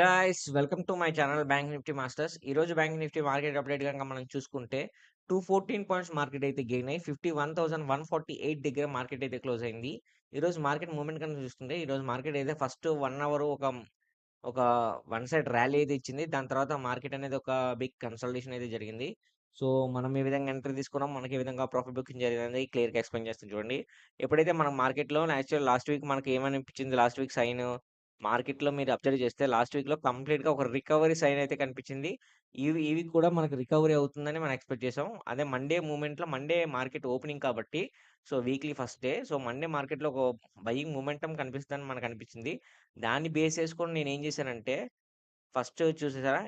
Guys welcome to my channel bank Nifty masters. ఈ రోజు bank Nifty market update గనుక మనం చూసుకుంటే 214 పాయింట్స్ మార్కెట్ అయితే గెయిన్ అయ్యి 51,148 దగ్గర మార్కెట్ అయితే క్లోజ్ అయింది. ఈ రోజు మార్కెట్ మూవ్‌మెంట్ కనుక చూసుకుంటే ఈ రోజు మార్కెట్ అయితే ఫస్ట్ 1 అవర్ ఒక వన్ సైడ్ ర్యాలీ అయితే ఇచ్చింది. దాని తర్వాత మార్కెట్ అనేది ఒక బిగ్ కన్సల్టేషన్ అయితే జరిగింది. సో, మనం ఏ విధంగా ఎంట్రీ తీసుకున్నాం, మనకి ఏ విధంగా ప్రాఫిట్ బుకింగ్ జరిగిందనేది క్లియర్‌గా ఎక్స్‌ప్లెయిన్ చేస్తాను చూడండి. ఎప్పుడైతే మనం మార్కెట్‌లో లాస్ట్ వీక్ మనకి ఏమనిపించింది, లాస్ట్ వీక్ సైన్ మార్కెట్‌లో మీరు అబ్జర్వ్ చేస్తే లాస్ట్ వీక్‌లో కంప్లీట్‌గా ఒక రికవరీ సైన్ అయితే కనిపించింది. ఈ వీక్ కూడా మనకు రికవరీ అవుతుందని మనం ఎక్స్‌పెక్ట్ చేసాం. అదే మండే మూవ్‌మెంట్‌లో మండే మార్కెట్ ఓపెనింగ్ కాబట్టి so, weekly first day. So, Monday మార్కెట్‌లో ఒక బయింగ్ మొమెంటమ్ కనిపిస్తదని మనకనిపించింది. దాన్ని బేస్ చేసుకొని నేనేం చేశానంటే ఫస్ట్ చూసేసారా